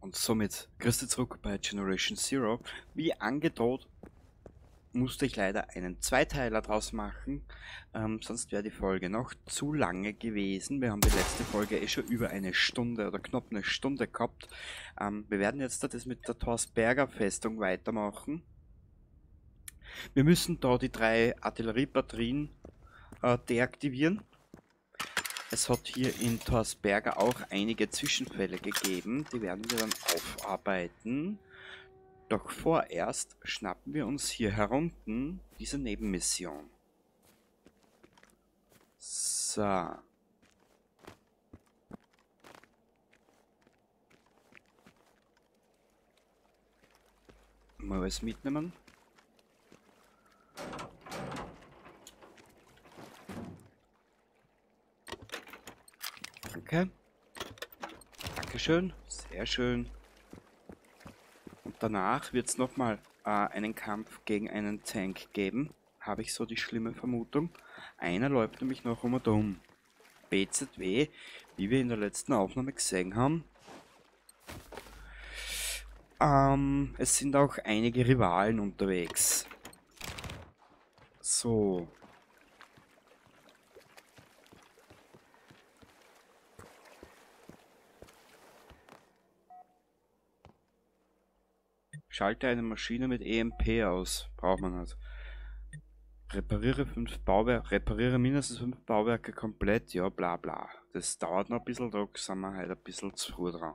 Und somit grüß dich zurück bei Generation Zero. Wie angedroht musste ich leider einen Zweiteiler draus machen, sonst wäre die Folge noch zu lange gewesen. Wir haben die letzte Folge eh schon über eine Stunde oder knapp eine Stunde gehabt. Wir werden jetzt das mit der Torsberger Festung weitermachen. Wir müssen da die 3 Artilleriebatterien deaktivieren. Es hat hier in Torsberger auch einige Zwischenfälle gegeben, die werden wir dann aufarbeiten. Doch vorerst schnappen wir uns hier herunten diese Nebenmission. So. Mal was mitnehmen. Danke. Dankeschön. Sehr schön. Und danach wird es nochmal einen Kampf gegen einen Tank geben. Habe ich so die schlimme Vermutung. Einer läuft nämlich noch um und um. BZW, wie wir in der letzten Aufnahme gesehen haben. Es sind auch einige Rivalen unterwegs. So. Schalte eine Maschine mit EMP aus. Braucht man nicht. Repariere mindestens 5 Bauwerke komplett. Ja, bla bla. Das dauert noch ein bisschen, da sind wir halt ein bisschen zu früh dran.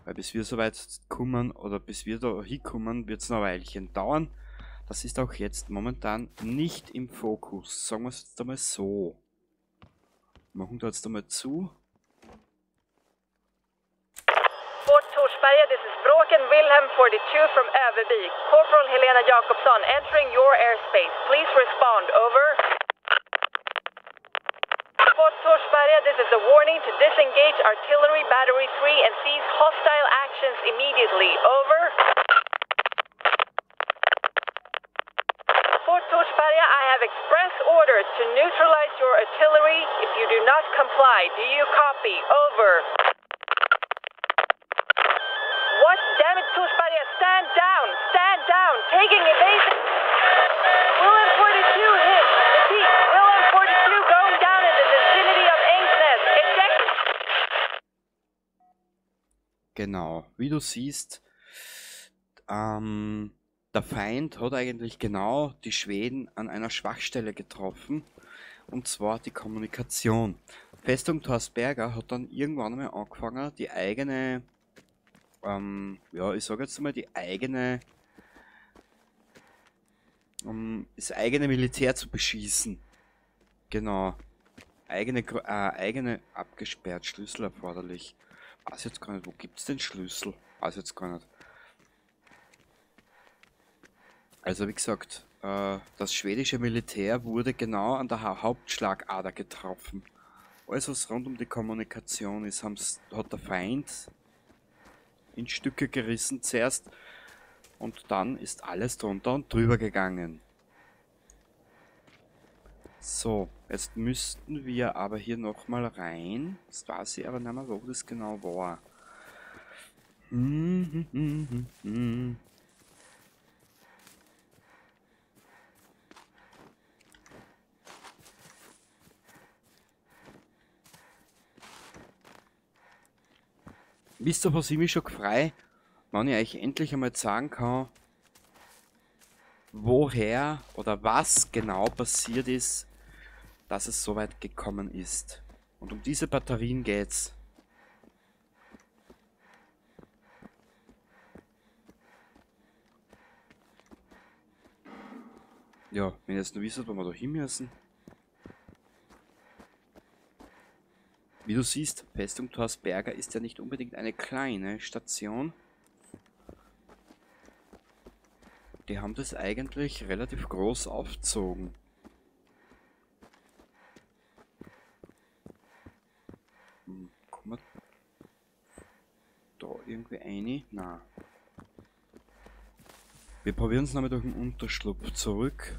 Weil bis wir soweit kommen oder bis wir da hinkommen, wird es noch ein Weilchen dauern. Das ist auch jetzt momentan nicht im Fokus. Sagen wir es jetzt einmal so. Machen wir jetzt einmal zu. Fort Torsberga, this is Bråken Wilhelm 42 from Övervik. Corporal Helena Jakobsson entering your airspace. Please respond. Over. Fort Torsberga, this is a warning to disengage Artillery Battery 3 and cease hostile actions immediately. Over. Fort Torsberga, I have express orders to neutralize your artillery if you do not comply. Do you copy? Over. What? Damn it, Torsberga, stand down! Stand down! Taking evasion! Wilhelm 42 hit! Repeat, Wilhelm 42 going down in the vicinity of Engsness. Eject! Genau, wie du siehst, der Feind hat eigentlich genau die Schweden an einer Schwachstelle getroffen, und zwar die Kommunikation. Festung Torsberga hat dann irgendwann einmal angefangen, die eigene, ja, ich sage jetzt mal, das eigene Militär zu beschießen. Genau. Eigene abgesperrt, Schlüssel erforderlich. Weiß jetzt gar nicht, wo gibt's den Schlüssel? Weiß jetzt gar nicht. Also wie gesagt, das schwedische Militär wurde genau an der Hauptschlagader getroffen. Alles was rund um die Kommunikation ist, hat der Feind in Stücke gerissen zuerst und dann ist alles drunter und drüber gegangen. So, jetzt müssten wir aber hier nochmal rein. Das weiß ich aber nicht mehr, wo das genau war. Wisst ihr, was ich mich schon gefreut, wenn ich euch endlich einmal sagen kann, woher oder was genau passiert ist, dass es so weit gekommen ist. Und um diese Batterien geht's. Ja, wenn ihr jetzt nur wisst, wo wir da hin müssen. Wie du siehst, Festung Torsberga ist ja nicht unbedingt eine kleine Station. Die haben das eigentlich relativ groß aufgezogen. Kommen wir da irgendwie rein? Nein. Wir probieren es nochmal durch den Unterschlupf zurück.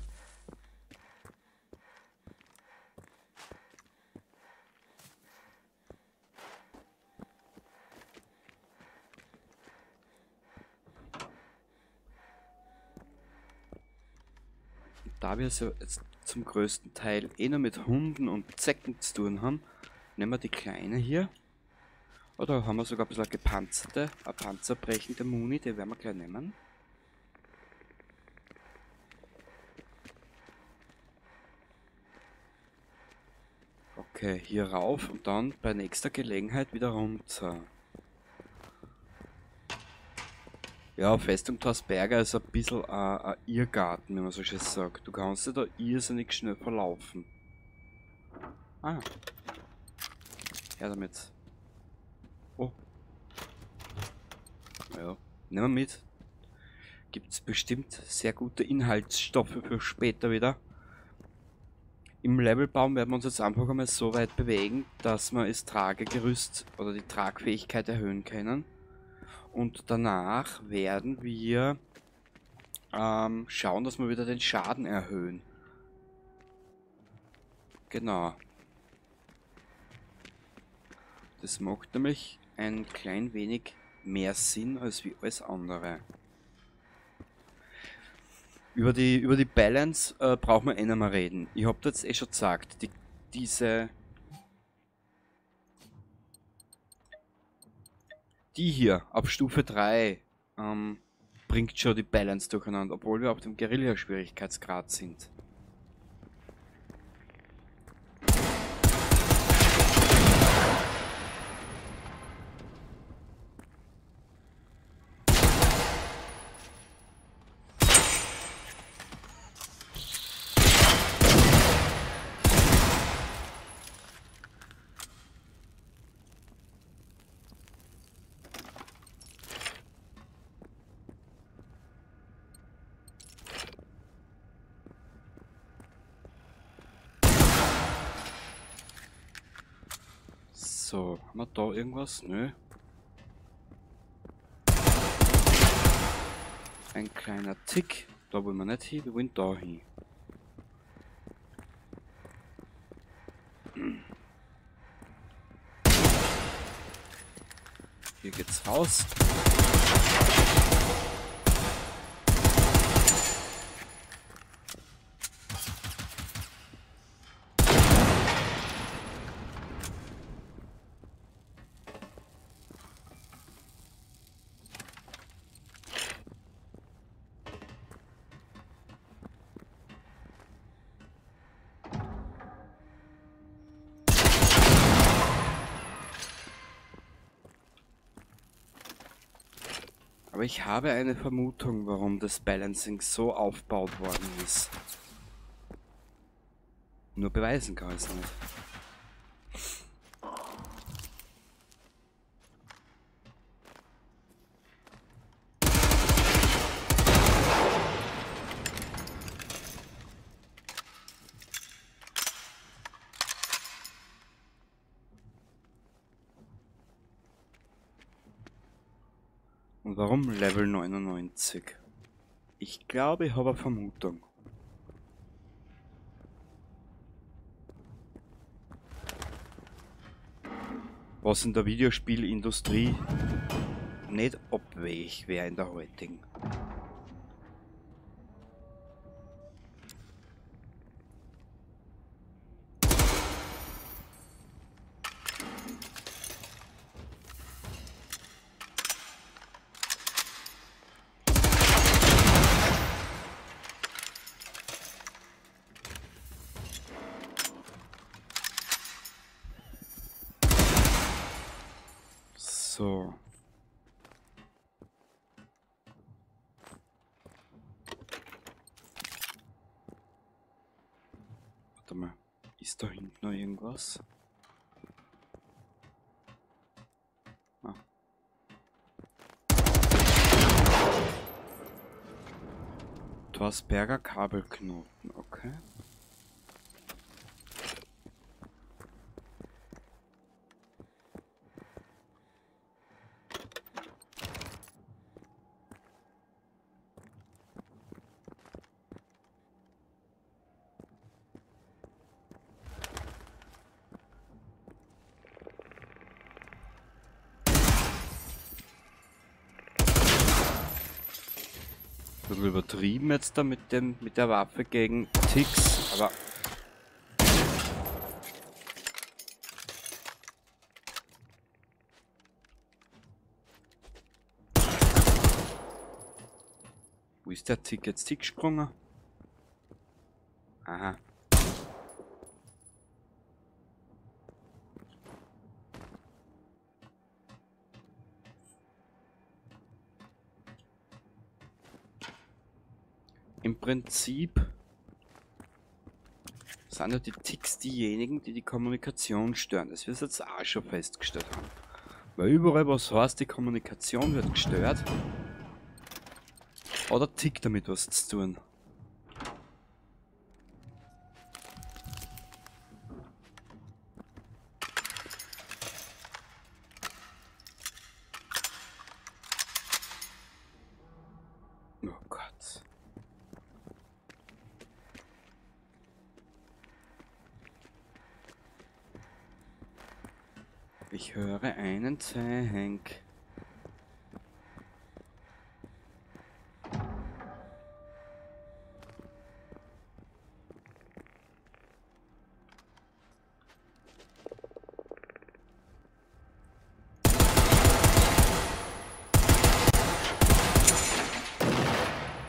da wir es ja jetzt zum größten Teil eh nur mit Hunden und Zecken zu tun haben, nehmen wir die kleine hier. Oder haben wir sogar ein bisschen gepanzerte, eine panzerbrechende Muni, die werden wir gleich nehmen. Okay, hier rauf und dann bei nächster Gelegenheit wieder runter. Ja, Festung Torsberger ist ein bisschen ein Irrgarten, wenn man so schön sagt. Du kannst dich da irrsinnig schnell verlaufen. Ah. Ja, damit. Oh. Ja, nehmen wir mit. Gibt es bestimmt sehr gute Inhaltsstoffe für später wieder. Im Levelbaum werden wir uns jetzt einfach einmal so weit bewegen, dass wir das Tragegerüst oder die Tragfähigkeit erhöhen können. Und danach werden wir schauen, dass wir wieder den Schaden erhöhen. Genau. Das macht nämlich ein klein wenig mehr Sinn als wie alles andere. Über die Balance brauchen wir eh nicht mehr reden. Ich hab das eh schon gesagt. Die hier auf Stufe 3 bringt schon die Balance durcheinander, obwohl wir auf dem Guerilla-Schwierigkeitsgrad sind. So, haben wir da irgendwas? Nö. Ein kleiner Tick. Da wollen wir nicht hin, wir wollen da hin. Hier geht's raus. Aber ich habe eine Vermutung, warum das Balancing so aufgebaut worden ist. Nur beweisen kann ich es nicht. Und warum Level 99? Ich glaube, ich habe eine Vermutung. Was in der Videospielindustrie nicht abwegig wäre in der heutigen. So. Warte mal. Ist da hinten noch irgendwas? Ah. Torsberger Kabelknoten, okay. Ein bisschen übertrieben jetzt da mit der Waffe gegen Ticks, aber wo ist der Tick jetzt gesprungen? Aha. Im Prinzip sind ja die Ticks diejenigen, die die Kommunikation stören. Das wir jetzt auch schon festgestellt haben. Weil überall, was heißt, die Kommunikation wird gestört, hat der Tick damit was zu tun. Oh Gott. Ich höre einen Tank.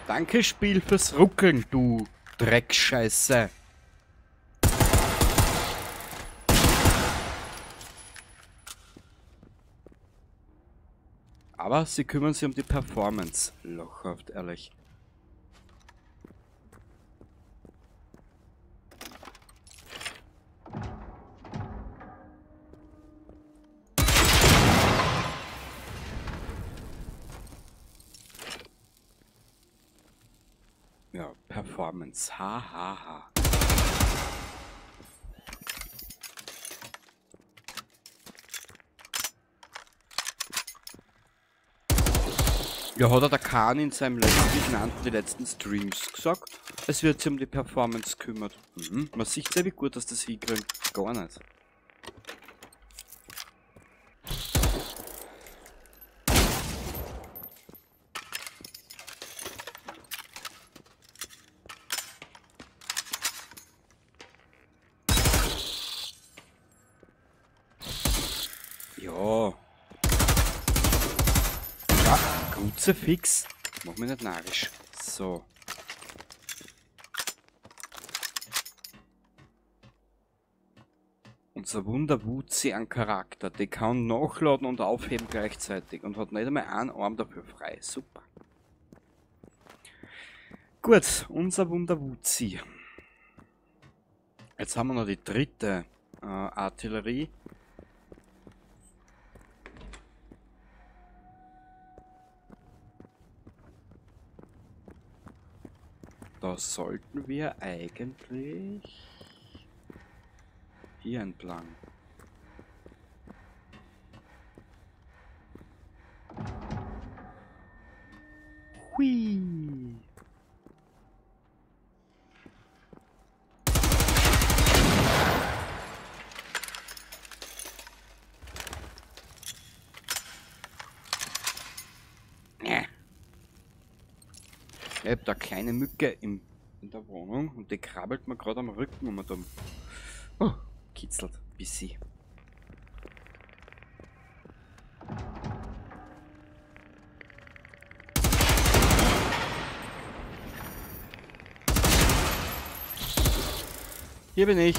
Danke, Spiel, fürs Ruckeln, du Dreckscheiße. Aber sie kümmern sich um die Performance. Lochhaft, ehrlich. Ja, Performance. Ha, ha, ha. Ja, hat der Khan in seinem die letzten Streams gesagt, es wird sich um die Performance kümmert. Man sieht sehr, wie gut, dass das hinkriegt. Gar nicht. Ja. Ja, Kruzifix. Mach mich nicht narrisch. So. Unser Wunderwuzi an Charakter. Die kann nachladen und aufheben gleichzeitig und hat nicht einmal einen Arm dafür frei. Super. Gut, unser Wunderwuzi. Jetzt haben wir noch die dritte Artillerie. Da sollten wir eigentlich hier entlang. Hui. Ich hab da eine kleine Mücke in der Wohnung und die krabbelt mir gerade am Rücken um und kitzelt ein bisschen. Hier bin ich.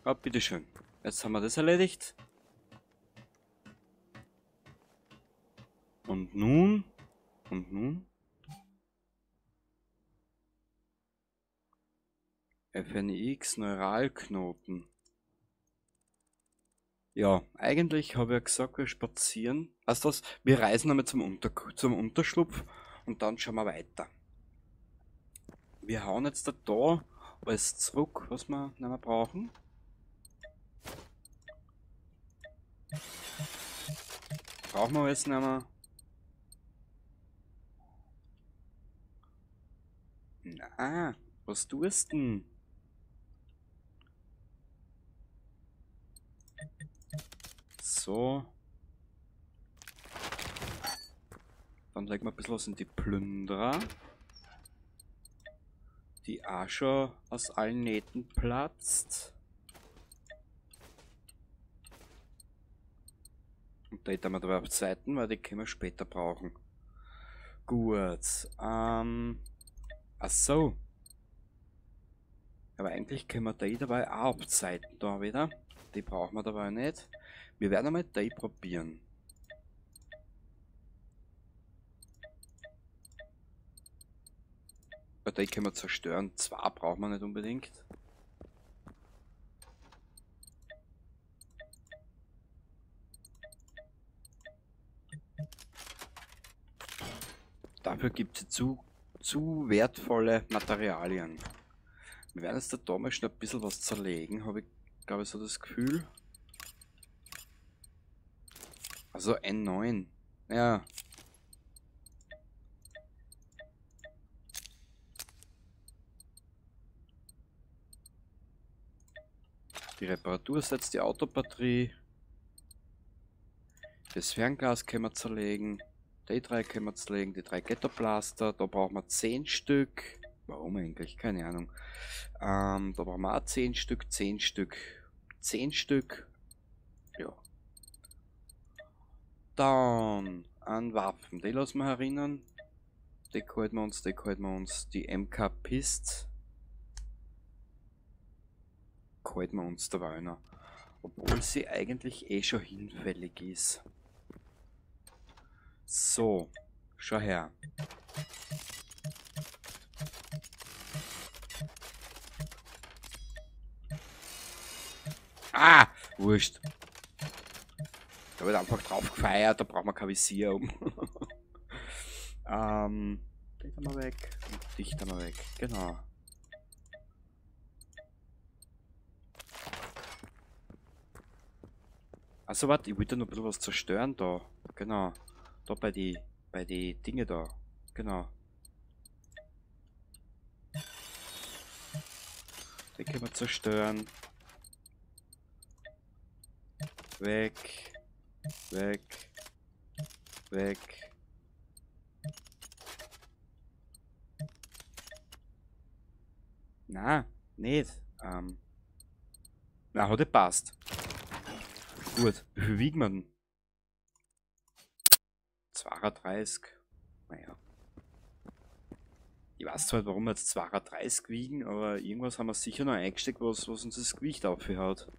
Ah, bitteschön. Jetzt haben wir das erledigt. Und nun? FNX Neuralknoten. Ja, eigentlich habe ich ja gesagt, wir spazieren. Weißt du was? Wir reisen einmal zum Unterschlupf und dann schauen wir weiter. Wir hauen jetzt da alles zurück, was wir nicht mehr brauchen. Brauchen wir alles nicht mehr. Na, was tust du denn? So. Dann legen wir ein bisschen was in die Plünderer. Die auch schon aus allen Nähten platzt. Und da hätten wir dabei auf Seiten, weil die können wir später brauchen. Gut. Ach so. Aber eigentlich können wir die dabei auch auf Seiten da wieder. Die brauchen wir dabei nicht. Wir werden einmal die probieren. Bei die können wir zerstören. Zwei brauchen wir nicht unbedingt. Dafür gibt es zu wertvolle Materialien. Wir werden jetzt da damals schon ein bisschen was zerlegen, habe ich, glaube ich, so das Gefühl. Also N9. Ja. Die Reparatur setzt die Autobatterie. Das Fernglas können wir zerlegen. Die drei können wir zerlegen. Die 3 Ghetto-Blaster. Da brauchen wir 10 Stück. Warum eigentlich? Keine Ahnung. Da brauchen wir auch 10 Stück, 10 Stück, 10 Stück. Ja. Dann an Waffen. Die lassen wir erinnern. Die halten wir uns, die halten wir uns. Die MK Pist. Halten wir uns dabei noch. Obwohl sie eigentlich eh schon hinfällig ist. So, schau her. Ah, wurscht. Da wird einfach drauf gefeiert, da braucht man kein Visier um. Dich haben wir weg und dich haben wir weg, genau. Also warte, ich wollte noch ein bisschen was zerstören da. Genau. Da bei die Dinge da. Genau. Die können wir zerstören. Weg. Weg. Weg. Na, nicht. Na, hat ja passt. Gut, wie viel wiegen wir denn? 32. Naja. Ich weiß zwar nicht, warum wir jetzt 32 wiegen, aber irgendwas haben wir sicher noch eingesteckt, was uns das Gewicht aufhört.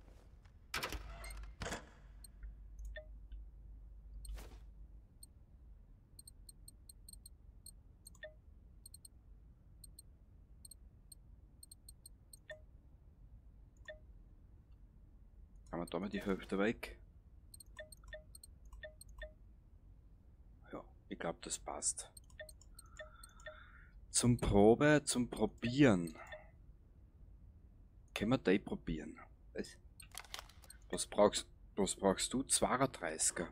Haben wir da mal die Hälfte weg? Ja, ich glaube, das passt. Zum Probieren. Können wir die probieren? Was brauchst du? 32er.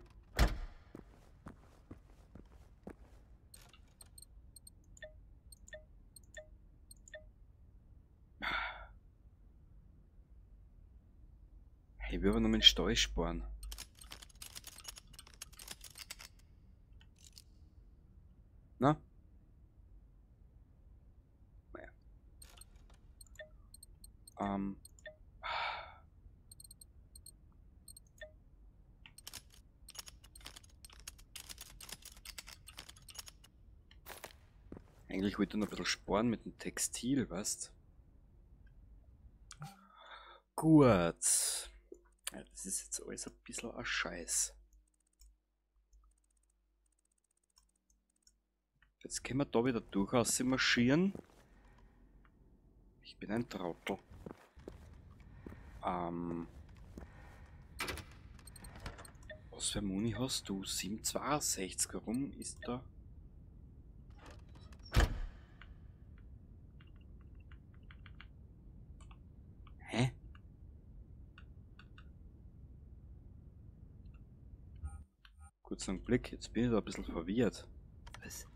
Hey, wir wollen noch mit dem Stall sparen. Na? Naja. Eigentlich wollte ich noch ein bisschen sparen mit dem Textil, weißt? Gut. Ja, das ist jetzt alles ein bisschen ein Scheiß. Jetzt können wir da wieder durchaus marschieren. Ich bin ein Trottel. Was für Muni hast du? 762, warum ist da? Hä? Kurzen Blick, jetzt bin ich da ein bisschen verwirrt. Was?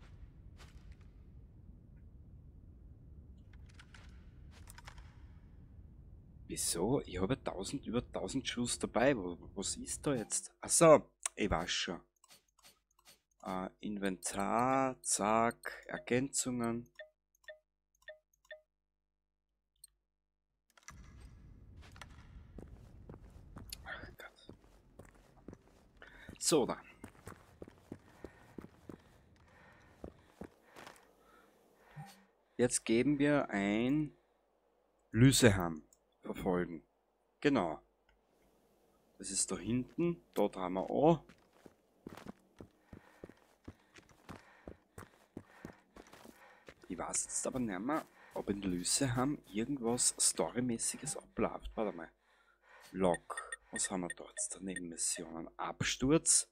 Wieso? Ich habe über 1000 Schuss dabei. Was ist da jetzt? Achso, ich weiß schon. Inventar, zack, Ergänzungen. Ach Gott. So, dann. Jetzt geben wir ein Lyseham verfolgen. Genau. Das ist da hinten. Dort haben wir auch. Ich weiß jetzt aber nicht mehr, ob in Lyseham irgendwas Storymäßiges abläuft. Warte mal. Log. Was haben wir da jetzt? Nebenmissionen. Absturz.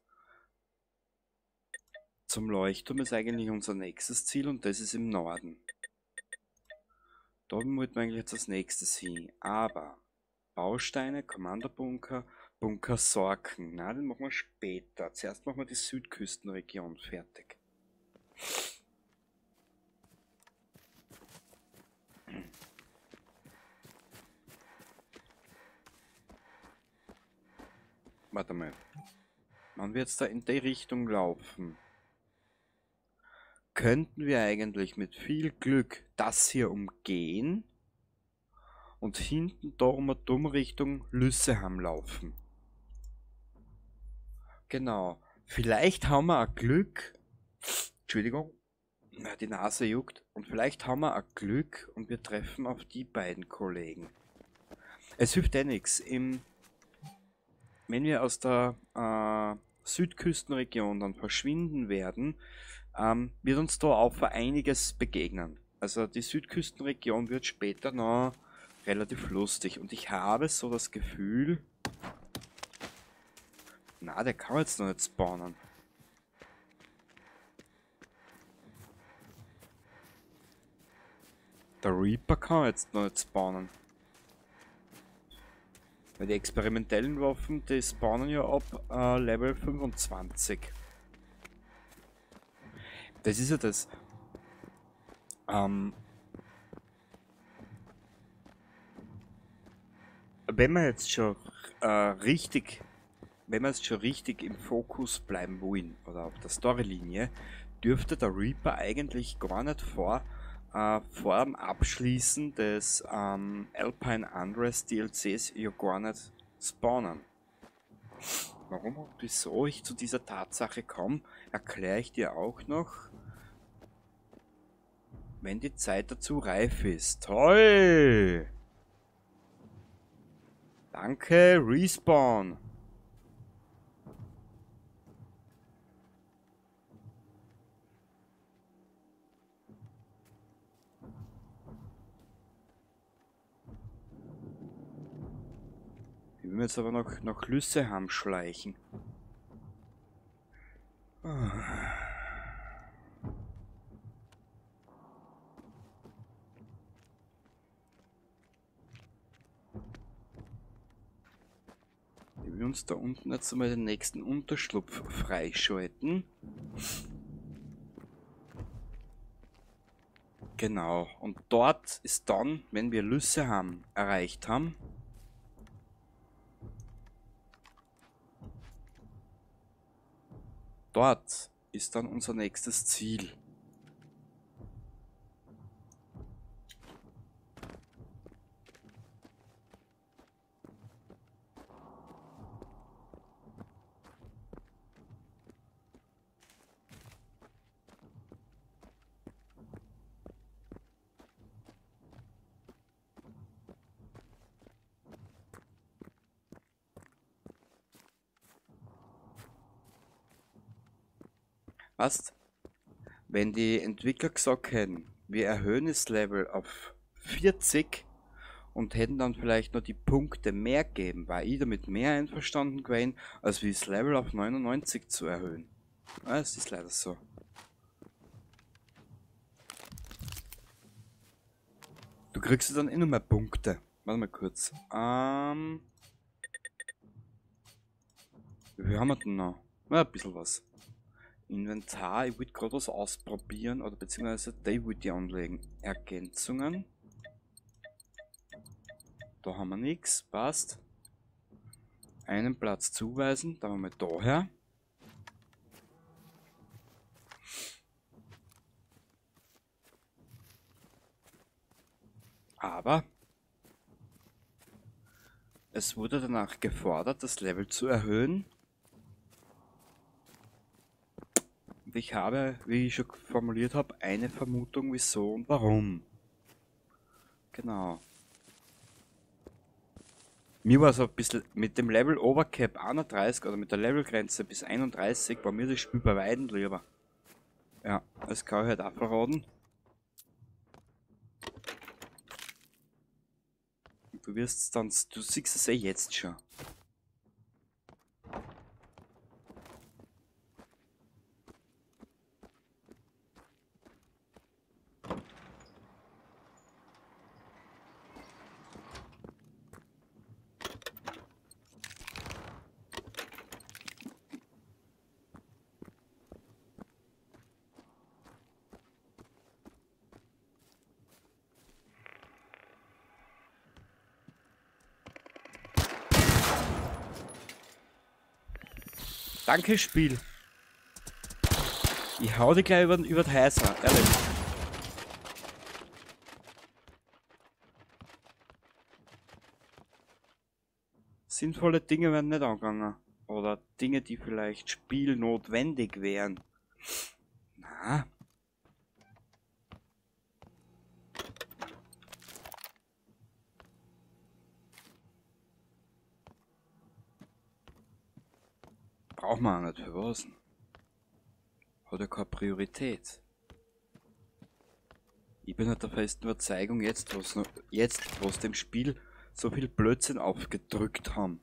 Zum Leuchtturm ist eigentlich unser nächstes Ziel und das ist im Norden. Da wollten wir eigentlich jetzt als nächstes hin. Aber Bausteine, Kommandobunker, Bunker Sorken. Na, den machen wir später. Zuerst machen wir die Südküstenregion fertig. Warte mal. Wenn wir jetzt da in die Richtung laufen, könnten wir eigentlich mit viel Glück das hier umgehen und hinten darum Richtung Lyseham laufen. Genau. Vielleicht haben wir ein Glück. Entschuldigung. Die Nase juckt. Und vielleicht haben wir ein Glück und wir treffen auf die beiden Kollegen. Es hilft eh nichts. Wenn wir aus der Südküstenregion dann verschwinden werden, wird uns da auch einiges begegnen. Also die Südküstenregion wird später noch relativ lustig. Und ich habe so das Gefühl... Na, der kann jetzt noch nicht spawnen. Der Reaper kann jetzt noch nicht spawnen. Weil die experimentellen Waffen, die spawnen ja ab Level 25. Das ist ja das. Wenn wir jetzt schon richtig im Fokus bleiben wollen, oder auf der Storylinie, dürfte der Reaper eigentlich gar nicht vor dem Abschließen des Alpine Unrest DLCs ja gar nicht spawnen. Warum und wieso ich zu dieser Tatsache komme, erkläre ich dir auch noch, wenn die Zeit dazu reif ist. Toll! Danke, Respawn! Ich will jetzt aber noch nach Lyseham schleichen. Ich will uns da unten jetzt einmal den nächsten Unterschlupf freischalten. Genau, und dort ist dann, wenn wir Lyseham erreicht haben, dort ist dann unser nächstes Ziel. Weißt, wenn die Entwickler gesagt hätten, wir erhöhen das Level auf 40 und hätten dann vielleicht noch die Punkte mehr geben, war ich damit mehr einverstanden gewesen, als wie das Level auf 99 zu erhöhen. Ja, es ist leider so. Du kriegst ja dann eh noch mehr Punkte. Warte mal kurz. Wie viel haben wir denn noch? Na, ein bisschen was. Inventar, ich würde gerade was ausprobieren, oder beziehungsweise die würde ich anlegen. Ergänzungen. Da haben wir nichts, passt. Einen Platz zuweisen, da haben wir daher. Aber es wurde danach gefordert, das Level zu erhöhen. Und ich habe, wie ich schon formuliert habe, eine Vermutung, wieso und warum. Genau. Mir war so ein bisschen mit dem Level Overcap 31 oder mit der Levelgrenze bis 31 war mir das Spiel bei Weitem lieber. Ja, das kann ich halt auch verraten. Du wirst dann, du siehst es eh jetzt schon. Danke, Spiel. Ich hau dich gleich über den Heißer, ehrlich. Sinnvolle Dinge werden nicht angegangen. Oder Dinge, die vielleicht spielnotwendig wären. Na. Braucht man auch nicht für was. Hat ja keine Priorität. Ich bin halt der festen Überzeugung, jetzt, wo es dem Spiel so viel Blödsinn aufgedrückt haben,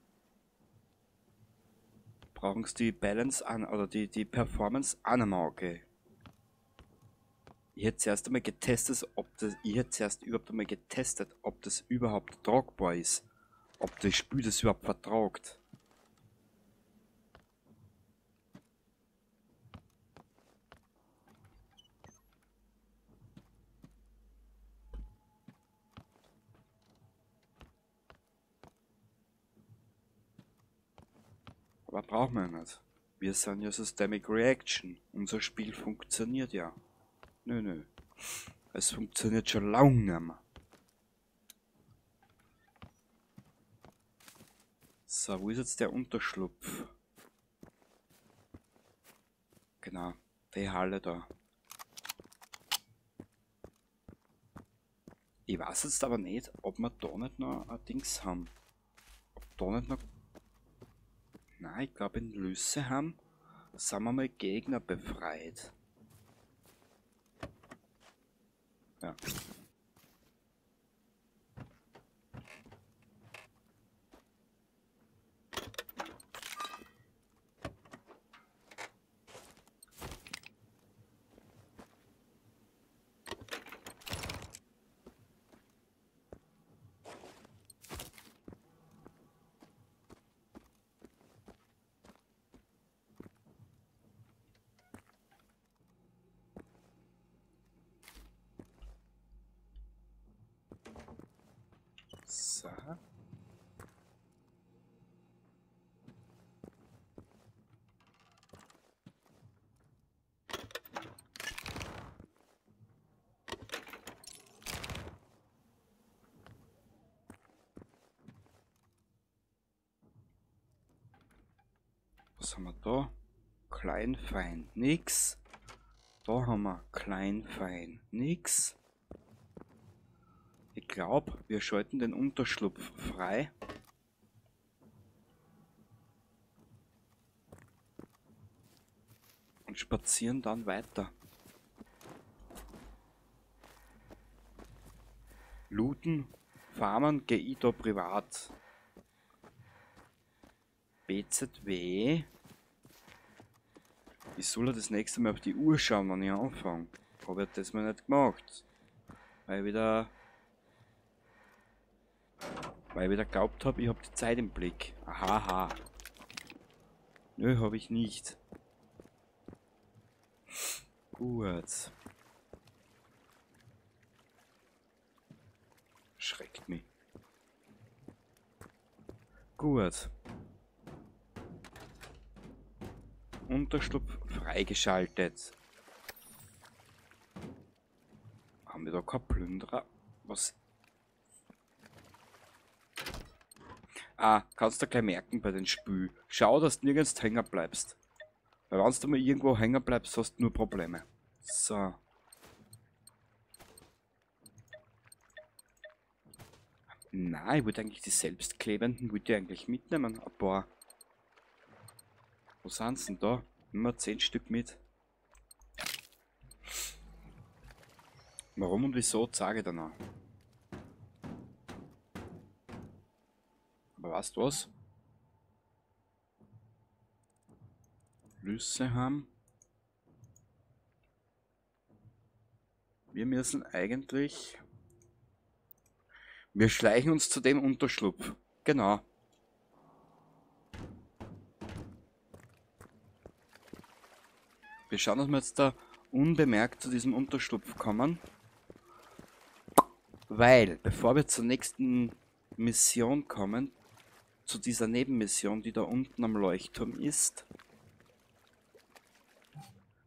brauchen sie die Balance an, oder die Performance an am Auge. Ich hätte zuerst einmal getestet, ob das überhaupt tragbar ist. Ob das Spiel das überhaupt vertragt. Aber brauchen wir nicht. Wir sind ja Systemic Reaction. Unser Spiel funktioniert ja. Nö. Es funktioniert schon lange nicht mehr. So, wo ist jetzt der Unterschlupf? Genau, die Halle da. Ich weiß jetzt aber nicht, ob wir da nicht noch ein Dings haben. Ob da nicht noch... Nein, ich glaube in Lüsse haben, sind wir mal Gegner befreit. Ja. So. Was haben wir da? Klein, fein, nix. Da haben wir klein, fein, nix. Ich glaube, wir schalten den Unterschlupf frei. Und spazieren dann weiter. Looten Farmen gehe ich da privat. BZW. Ich soll ja das nächste Mal auf die Uhr schauen, wenn ich anfange. Habe ich das mal nicht gemacht. Weil ich wieder glaubt habe, ich habe die Zeit im Blick. Aha. Nö, habe ich nicht. Gut. Schreckt mich. Gut. Unterschlupf freigeschaltet. Haben wir da kein Plünderer? Was? Ah, kannst du gleich merken bei den Spül. Schau, dass du nirgends hängen bleibst. Weil wenn du mal irgendwo hängen bleibst, hast du nur Probleme. So. Nein, ich wollte eigentlich die selbstklebenden, wollte ich eigentlich mitnehmen. Ein paar. Wo sind sie denn da? Immer 10 Stück mit. Warum und wieso, sage ich dann auch. Aber weißt du was? Lüsse haben. Wir müssen eigentlich... Wir schleichen uns zu dem Unterschlupf. Genau. Wir schauen, dass wir jetzt da unbemerkt zu diesem Unterschlupf kommen. Weil, bevor wir zur nächsten Mission kommen, zu dieser Nebenmission, die da unten am Leuchtturm ist,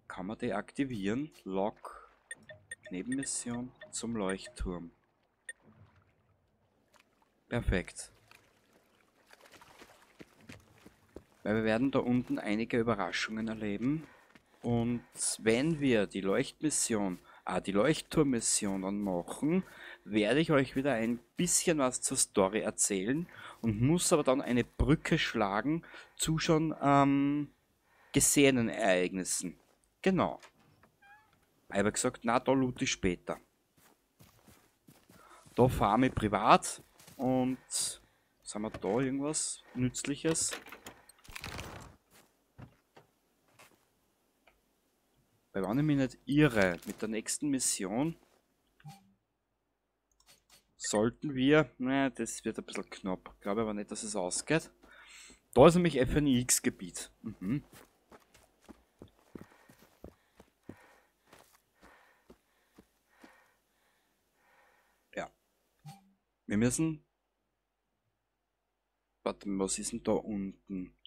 kann man deaktivieren. Log Nebenmission zum Leuchtturm. Perfekt. Weil wir werden da unten einige Überraschungen erleben. Und wenn wir die die Leuchtturmmission dann machen, werde ich euch wieder ein bisschen was zur Story erzählen und muss aber dann eine Brücke schlagen zu schon gesehenen Ereignissen. Genau. Ich habe gesagt, na, da loot ich später. Da farme ich privat und was haben wir da, irgendwas Nützliches? Weil wenn ich mich nicht irre, mit der nächsten Mission sollten wir, ne, das wird ein bisschen knapp, glaube aber nicht, dass es ausgeht. Da ist nämlich FNIX-Gebiet. Ja. Wir müssen... Warte mal, was ist denn da unten?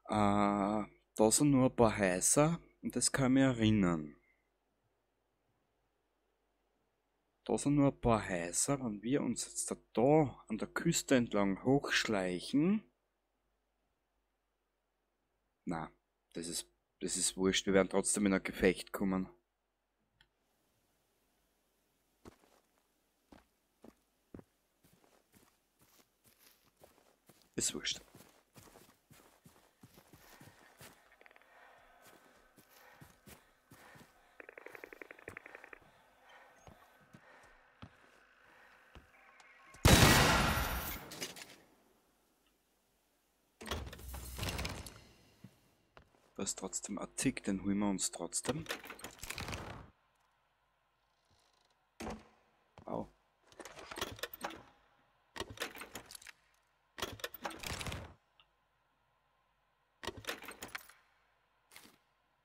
Da sind nur ein paar Häuser. Und das kann ich mich erinnern. Da sind nur ein paar Häuser. Wenn wir uns jetzt da an der Küste entlang hochschleichen. Na, das ist wurscht. Wir werden trotzdem in ein Gefecht kommen. Ist wurscht. Da ist trotzdem ein Tick, den holen wir uns trotzdem. Au.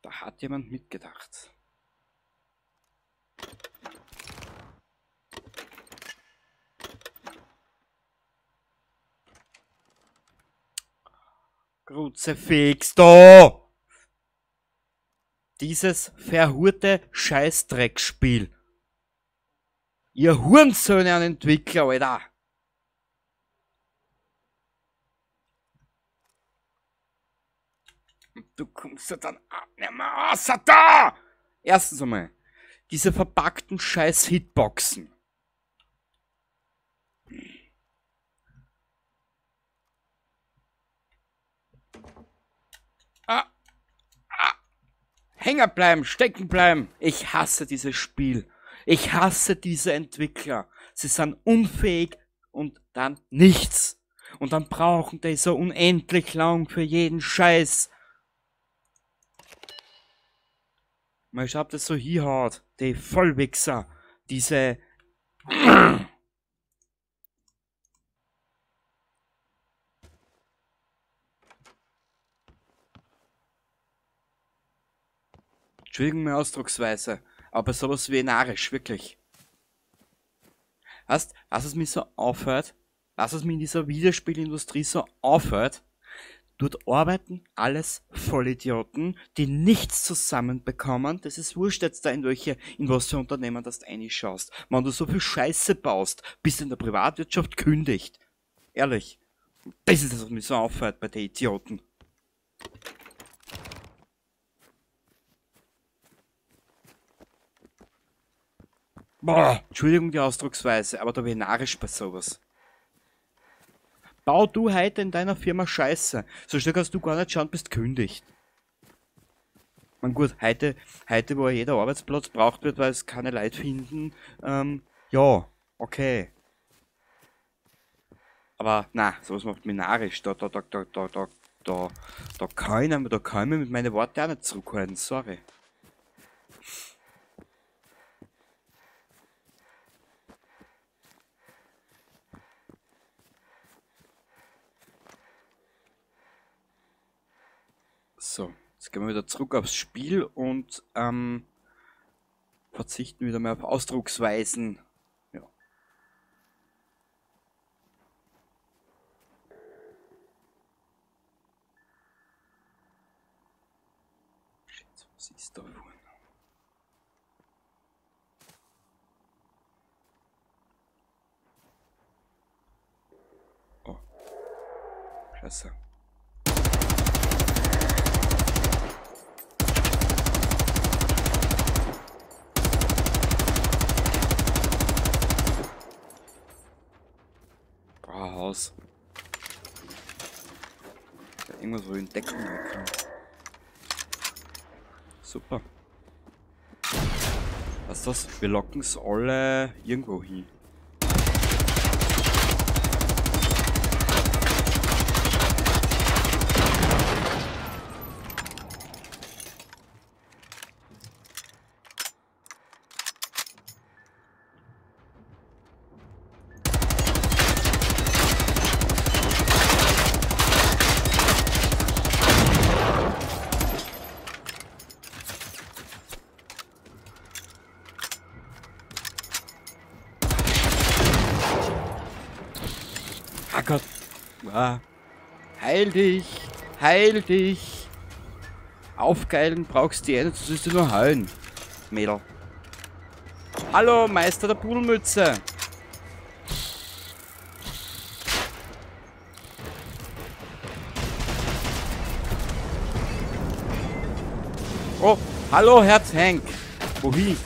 Da hat jemand mitgedacht. Kruzifix, da! Dieses verhurte Scheißdreckspiel. Ihr Hurensöhne an Entwickler, Alter! Du kommst ja dann nicht mehr außer da! Erstens einmal, diese verpackten Scheiß-Hitboxen. Hängen bleiben, stecken bleiben. Ich hasse dieses Spiel. Ich hasse diese Entwickler. Sie sind unfähig und dann nichts. Und dann brauchen die so unendlich lang für jeden Scheiß. Mal schaut das so hinhaut, die Vollwichser, diese... Entschuldigung meine Ausdrucksweise, aber sowas wie narisch, wirklich. Weißt, was es mich so aufhört, was es mich in dieser Videospielindustrie so aufhört, dort arbeiten alles Vollidioten, die nichts zusammenbekommen. Das ist wurscht jetzt da in was für Unternehmen das du reinschaust. Wenn du so viel Scheiße baust, bist du in der Privatwirtschaft kündigt. Ehrlich. Das ist das, was mich so auffällt bei den Idioten. Boah, Entschuldigung die Ausdrucksweise, aber da bin ich narisch bei sowas. Bau du heute in deiner Firma Scheiße. So schnell kannst du gar nicht schauen, bist kündigt. Man gut, heute, wo jeder Arbeitsplatz braucht wird, weil es keine Leute finden, ja, okay. Aber, na, sowas macht mich narisch. Da kann ich mir mit meinen Worten auch nicht zurückhalten, sorry. So, jetzt gehen wir wieder zurück aufs Spiel und verzichten wieder mehr auf Ausdrucksweisen. Ja. Shit, was ist da vorne? Oh. Scheiße. Haus. Ja, irgendwas, wo ich in Deckung rein kann. Super. Was ist das? Wir locken es alle irgendwo hin. Ah Gott. Ah. Heil dich. Heil dich. Aufgeilen brauchst du eh nicht, du sollst dir nur heilen. Mädel. Hallo, Meister der Pudelmütze. Oh, hallo, Herr Tank. Wohin?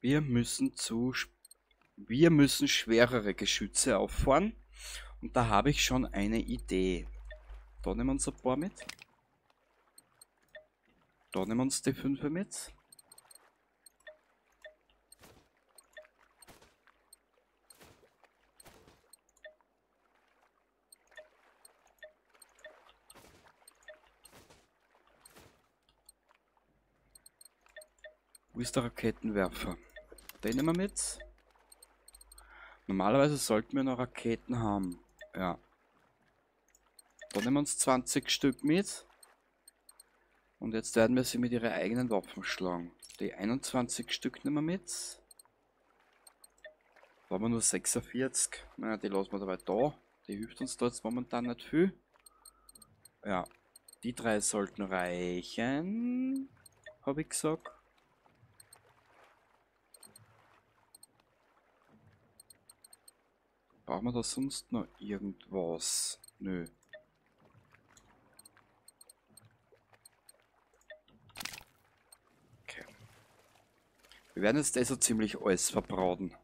Wir müssen schwerere Geschütze auffahren. Und da habe ich schon eine Idee. Da nehmen wir uns ein paar mit. Da nehmen wir uns die 5 mit. Wo ist der Raketenwerfer? Den nehmen wir mit. Normalerweise sollten wir noch Raketen haben. Ja. Da nehmen wir uns 20 Stück mit. Und jetzt werden wir sie mit ihren eigenen Waffen schlagen. Die 21 Stück nehmen wir mit. Da haben wir nur 46. Naja, die lassen wir dabei da. Die hilft uns da jetzt momentan nicht viel. Ja. Die 3 sollten reichen. Habe ich gesagt. Brauchen wir da sonst noch irgendwas? Nö. Wir werden jetzt so ziemlich alles verbraten.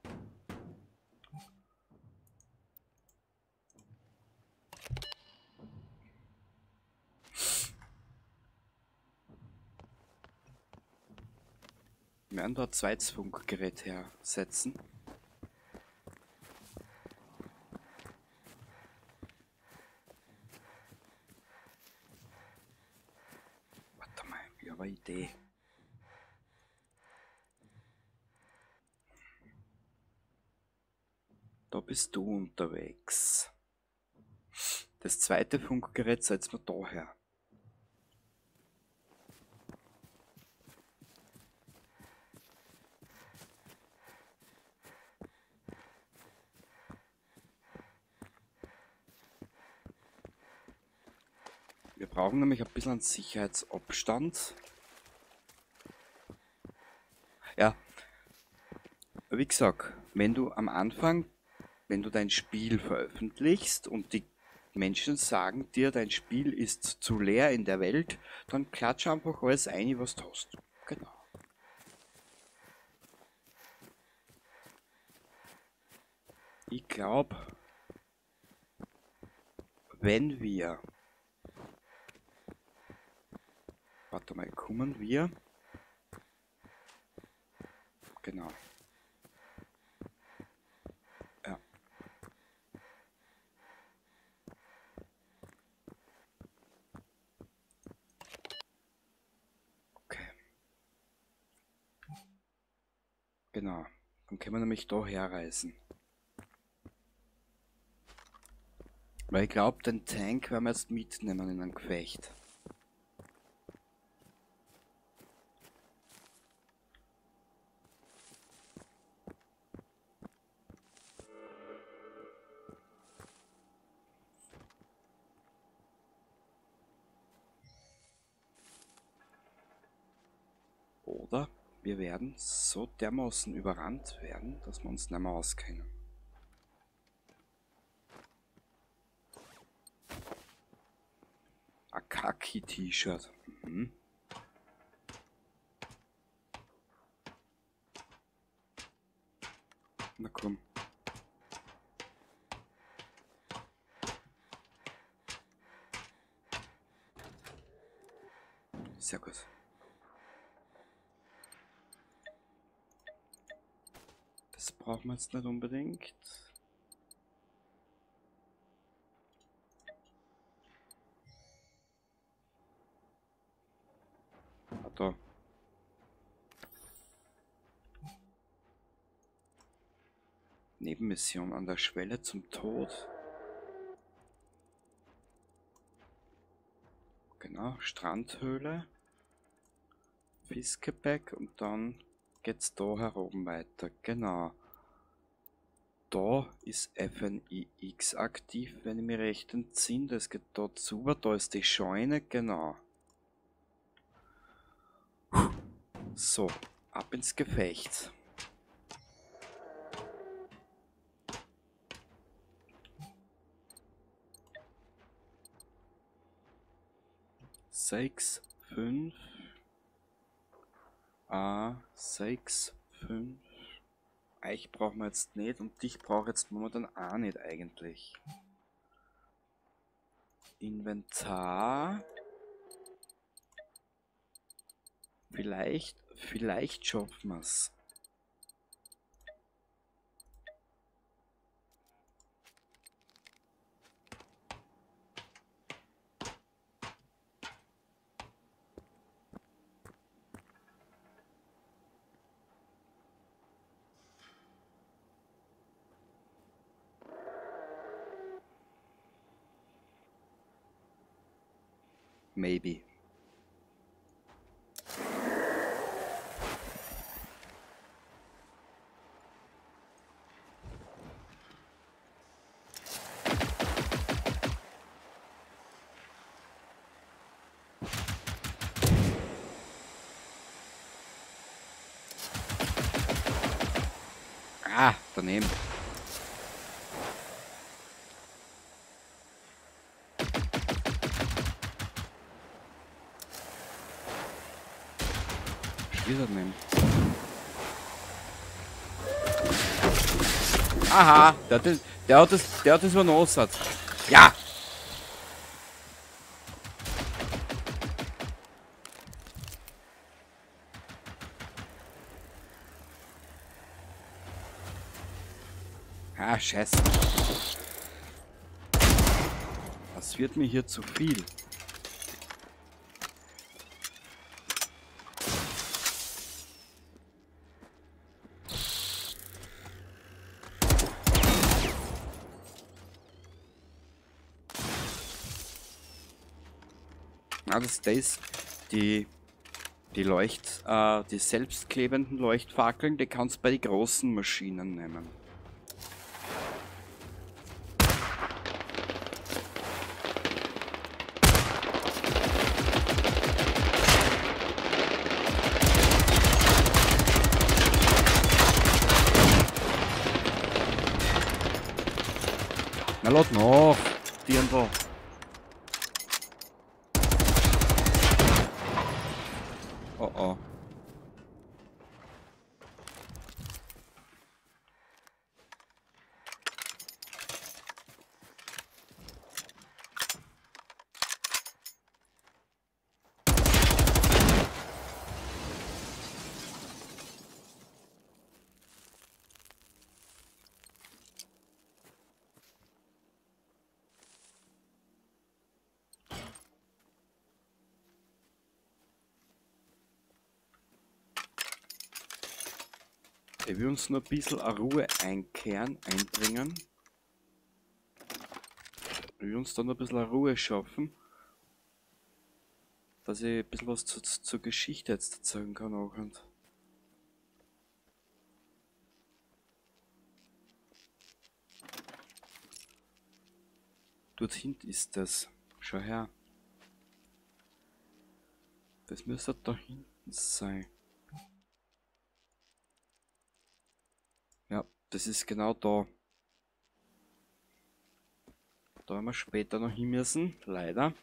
Wir werden dort ein zweites Funkgerät hersetzen. Warte mal, ich habe eine Idee. Da bist du unterwegs. Das zweite Funkgerät setzen wir da her. Wir brauchen nämlich ein bisschen Sicherheitsabstand. Ja, wie gesagt, wenn du am Anfang, wenn du dein Spiel veröffentlichst und die Menschen sagen dir, dein Spiel ist zu leer in der Welt, dann klatsch einfach alles ein, was du hast. Genau. Ich glaube, wenn wir... Warte mal, kommen wir? Genau. Ja. Okay. Genau. Dann können wir nämlich da herreisen. Weil ich glaube, den Tank werden wir jetzt mitnehmen in ein Gefecht. Oder wir werden so dermaßen überrannt werden, dass wir uns nicht mehr auskennen. Akaki-T-Shirt. Mhm. Na komm. Sehr gut. Das brauchen wir jetzt nicht unbedingt. Ah, da. Nebenmission an der Schwelle zum Tod. Genau, Strandhöhle. Fiskebeck und dann geht's da herum weiter. Genau. Da ist FNIX aktiv, wenn ich mich recht entsinne. Das geht da zu, da ist die Scheune, genau. So, ab ins Gefecht. Sechs, 5. 6, 5. Euch brauchen wir jetzt nicht und dich brauche jetzt momentan auch nicht eigentlich. Inventar. Vielleicht schaffen wir es. Maybe. Ah, daneben. Wieder daneben. Aha, der hat das übernossert. Ja! Ah, scheiße. Das wird mir hier zu viel. Ah, das ist die die selbstklebenden Leuchtfackeln, die kannst du bei den großen Maschinen nehmen. Na, lass nach, Dirndl. Oh oh. Ich will uns nur ein bisschen Ruhe einbringen. Ich will uns dann ein bisschen Ruhe schaffen, dass ich ein bisschen was zur Geschichte jetzt erzählen kann auch. Und dort hinten ist das. Schau her. Das müsste da hinten sein. Ja, das ist genau da. Da werden wir später noch hin müssen, leider.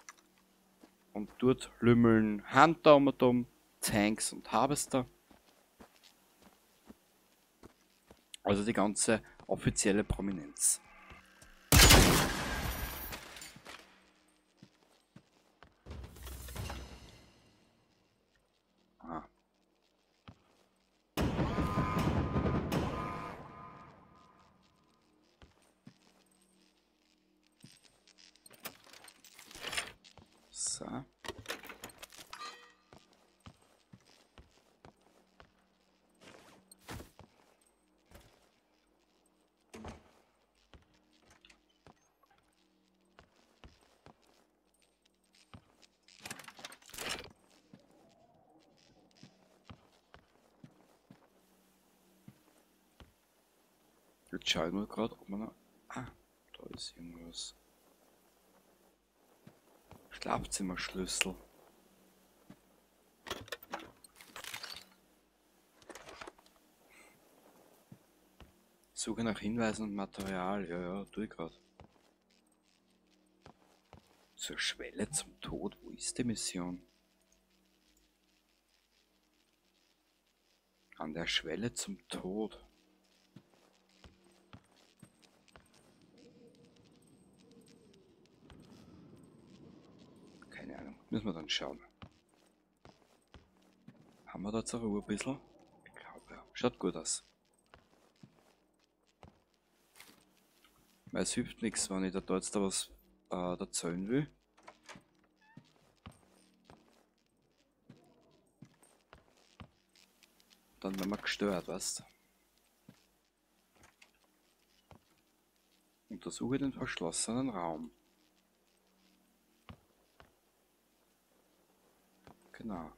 Und dort lümmeln Hunter um, Tanks und Harvester. Also die ganze offizielle Prominenz. Ah. So. Jetzt schauen wir gerade, ob man noch... Ah, da ist irgendwas. Schlafzimmerschlüssel. Suche nach Hinweisen und Material. Ja, tue ich gerade. Zur Schwelle zum Tod. Wo ist die Mission? An der Schwelle zum Tod. Keine Ahnung. Müssen wir dann schauen. Haben wir da zur Ruhe ein bisschen? Ich glaube ja. Schaut gut aus. Weil es hilft nichts, wenn ich da jetzt da was erzählen will. Dann werden wir gestört, weißt du. Untersuche den verschlossenen Raum. Genau.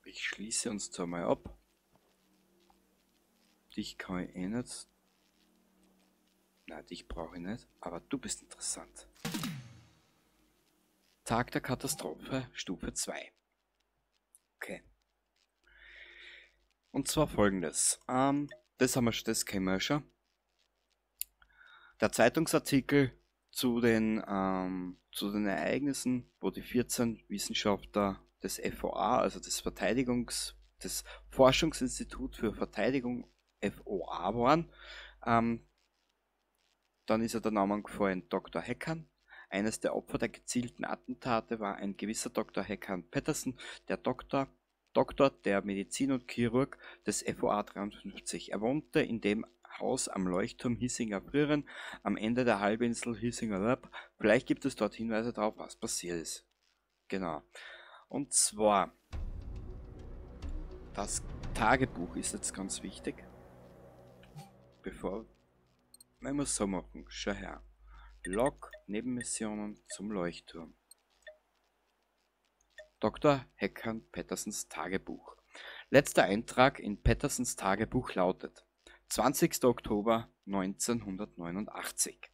Ich schließe uns zwar mal ab. Dich kann ich eh nicht. Nein, dich brauche ich nicht, aber du bist interessant. Tag der Katastrophe, Stufe 2. Okay. Und zwar folgendes. Das kennen wir schon. Der Zeitungsartikel zu den Ereignissen, wo die 14 Wissenschaftler des FOA, also des Forschungsinstituts für Verteidigung FOA waren. Dann ist der Name gefallen Dr. Heckan. Eines der Opfer der gezielten Attentate war ein gewisser Dr. Heckan Patterson, der Doktor der Medizin und Chirurg des FOA 53. Er wohnte in dem Haus am Leuchtturm Hissinger Frieren am Ende der Halbinsel Hissinger Lab. Vielleicht gibt es dort Hinweise darauf, was passiert ist. Genau. Und zwar, das Tagebuch ist jetzt ganz wichtig. Wenn wir es so machen, schau her. Log Nebenmissionen zum Leuchtturm. Dr. Heckan Pattersons Tagebuch. Letzter Eintrag in Pattersons Tagebuch lautet 20. Oktober 1989.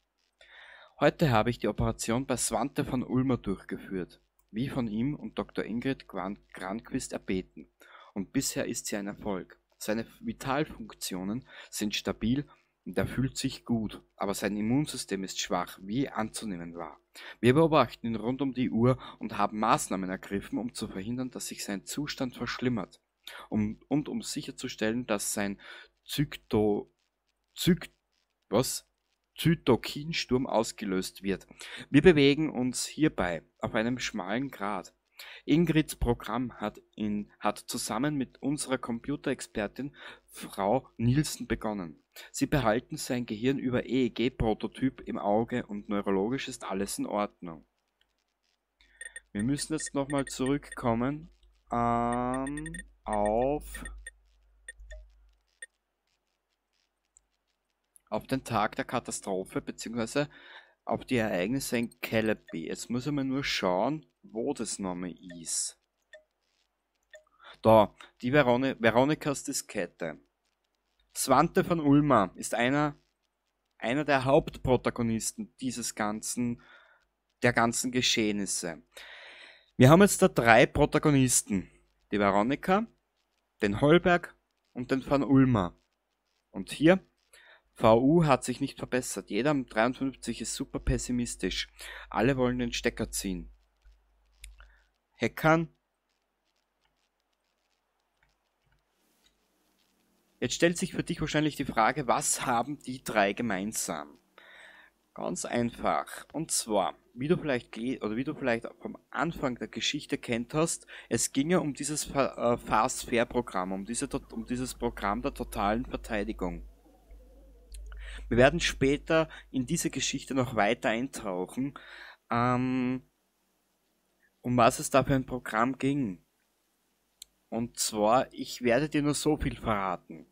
Heute habe ich die Operation bei Svante von Ulmer durchgeführt, wie von ihm und Dr. Ingrid Granqvist erbeten, und bisher ist sie ein Erfolg. Seine Vitalfunktionen sind stabil und er fühlt sich gut, aber sein Immunsystem ist schwach, wie anzunehmen war. Wir beobachten ihn rund um die Uhr und haben Maßnahmen ergriffen, um zu verhindern, dass sich sein Zustand verschlimmert, um sicherzustellen, dass sein Zytokinsturm ausgelöst wird. Wir bewegen uns hierbei auf einem schmalen Grat. Ingrids Programm hat zusammen mit unserer Computerexpertin Frau Nielsen begonnen. Sie behalten sein Gehirn über EEG-Prototyp im Auge und neurologisch ist alles in Ordnung. Wir müssen jetzt nochmal zurückkommen auf den Tag der Katastrophe, beziehungsweise auf die Ereignisse in Calliope. Jetzt müssen wir nur schauen, wo das nochmal ist. Da, die Veronikas Diskette. Svante von Ulmer ist einer der Hauptprotagonisten der ganzen Geschehnisse. Wir haben jetzt da 3 Protagonisten. Die Veronika, den Holberg und den van Ulmer. Und hier, VU hat sich nicht verbessert. Jeder am 53 ist super pessimistisch. Alle wollen den Stecker ziehen. Heckan. Jetzt stellt sich für dich wahrscheinlich die Frage, was haben die 3 gemeinsam? Ganz einfach. Und zwar, wie du vielleicht vom Anfang der Geschichte kennt hast, es ging ja um dieses Fast-Fair-Programm, um dieses Programm der totalen Verteidigung. Wir werden später in diese Geschichte noch weiter eintauchen, um was es da für ein Programm ging. Und zwar, ich werde dir nur so viel verraten.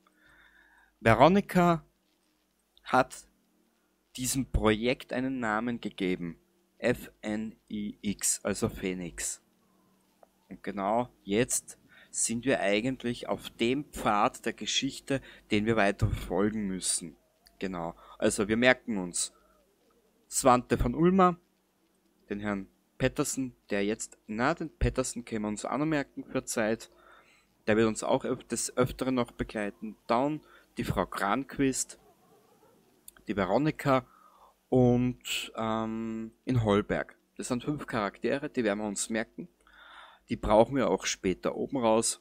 Veronika hat diesem Projekt einen Namen gegeben. FNIX, also Phoenix. Und genau jetzt sind wir eigentlich auf dem Pfad der Geschichte, den wir weiter verfolgen müssen. Genau, also wir merken uns Svante von Ulmer, den Herrn Patterson, den Patterson können wir uns auch noch merken für Zeit. Der wird uns auch des Öfteren noch begleiten. Dann die Frau Granqvist, die Veronika und in Holberg. Das sind 5 Charaktere, die werden wir uns merken. Die brauchen wir auch später oben raus.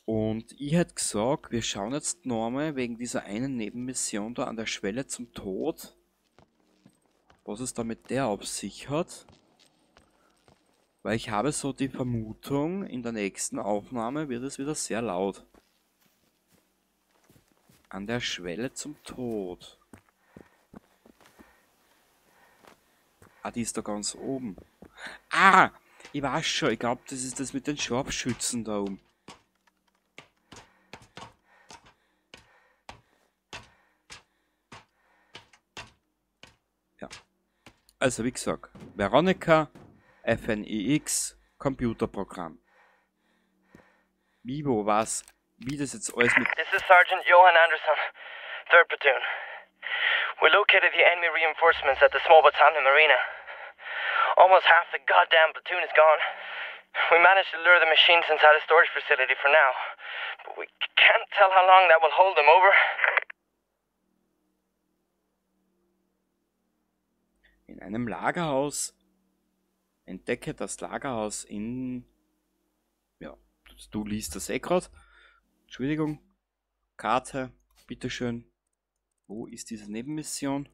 Und ich hätte gesagt, wir schauen jetzt nochmal wegen dieser einen Nebenmission da an der Schwelle zum Tod, was es da mit der auf sich hat. Weil ich habe so die Vermutung, in der nächsten Aufnahme wird es wieder sehr laut. An der Schwelle zum Tod. Ah, die ist da ganz oben. Ah, ich weiß schon, ich glaube, das ist das mit den Scharfschützen da oben. Ja. Also wie gesagt, Veronika, FNIX, Computerprogramm. Wie das jetzt alles mit... This is Sergeant Johan Anderson, 3rd Platoon. We located the enemy reinforcements at the small battalion arena. Almost half the goddamn platoon is gone. We managed to lure the machines inside a storage facility for now, but we can't tell how long that will hold them, over. in einem Lagerhaus. Entdecke das Lagerhaus in... Ja, du liest das gerade. Entschuldigung. Karte, bitteschön. Wo ist diese Nebenmission?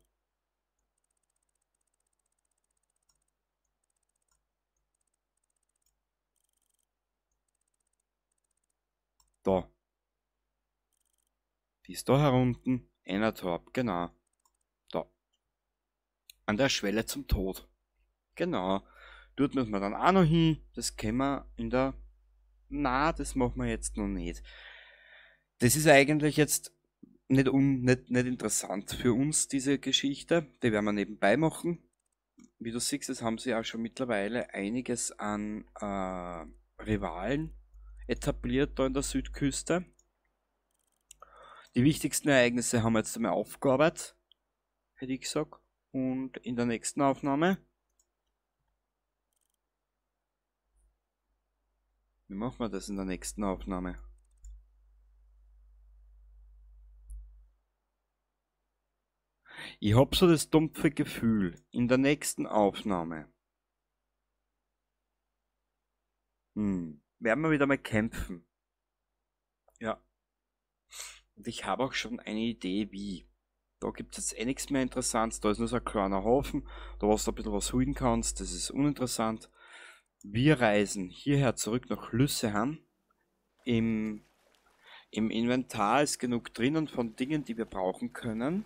Da. Die ist da herunten. Ennertorp, genau. Da. An der Schwelle zum Tod. Genau. Dort müssen wir dann auch noch hin. Das können wir in der... Na, das machen wir jetzt noch nicht. Das ist eigentlich jetzt nicht interessant für uns, diese Geschichte. Die werden wir nebenbei machen. Wie du siehst, es haben sie auch schon mittlerweile einiges an Rivalen etabliert da in der Südküste. Die wichtigsten Ereignisse haben wir jetzt einmal aufgearbeitet, hätte ich gesagt. Und in der nächsten Aufnahme, wie machen wir das in der nächsten Aufnahme? Ich hab so das dumpfe Gefühl, in der nächsten Aufnahme werden wir wieder mal kämpfen. Ja. Und ich habe auch schon eine Idee, wie. Da gibt es jetzt eh nichts mehr Interessantes. Da ist nur so ein kleiner Hafen, da wo du ein bisschen was holen kannst. Das ist uninteressant. Wir reisen hierher zurück nach Lüsseham. Im Inventar ist genug drinnen von Dingen, die wir brauchen können.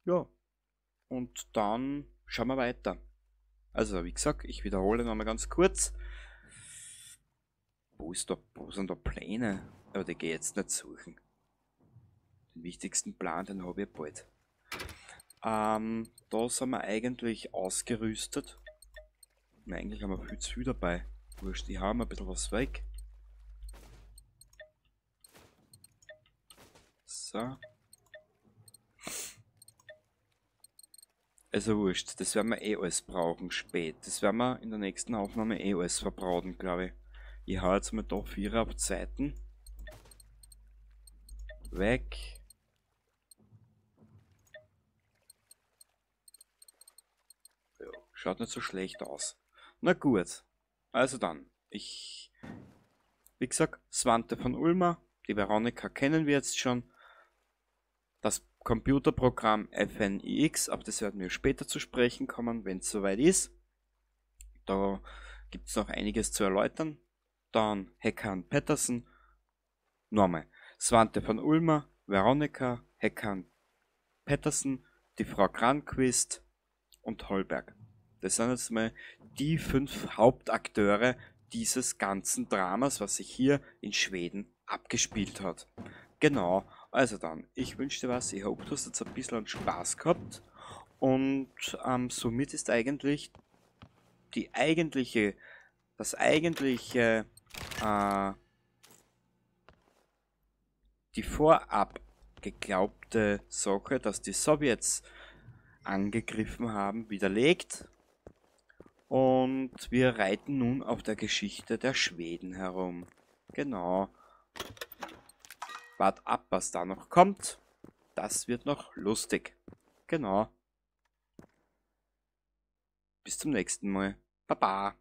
Ja. Und dann schauen wir weiter. Also, wie gesagt, ich wiederhole nochmal ganz kurz. Wo sind da Pläne? Aber die gehe ich jetzt nicht suchen. Den wichtigsten Plan, den habe ich bald. Da sind wir eigentlich ausgerüstet. Eigentlich haben wir viel zu viel dabei. Wurscht, ich habe ein bisschen was weg. So. Also wurscht, das werden wir eh alles brauchen spät. Das werden wir in der nächsten Aufnahme eh alles verbraten, glaube ich. Ich hau jetzt mal da 4 auf Zeiten. Weg. Ja, schaut nicht so schlecht aus. Na gut. Also dann. Wie gesagt, Svante von Ulmer. Die Veronika kennen wir jetzt schon. Das Computerprogramm FNIX, aber das werden wir später zu sprechen kommen, wenn es soweit ist. Da gibt es noch einiges zu erläutern. Dann Heckan Pettersen. Nochmal. Svante von Ulmer, Veronika, Heckan Pettersen, die Frau Granquist und Holberg. Das sind jetzt mal die 5 Hauptakteure dieses ganzen Dramas, was sich hier in Schweden abgespielt hat. Genau, also dann, ich wünsche dir was, ich hoffe, du hast jetzt ein bisschen Spaß gehabt und somit ist eigentlich die eigentliche die vorab geglaubte Sache, dass die Sowjets angegriffen haben, widerlegt. Und wir reiten nun auf der Geschichte der Schweden herum. Genau. Wart ab, was da noch kommt. Das wird noch lustig. Genau. Bis zum nächsten Mal. Baba.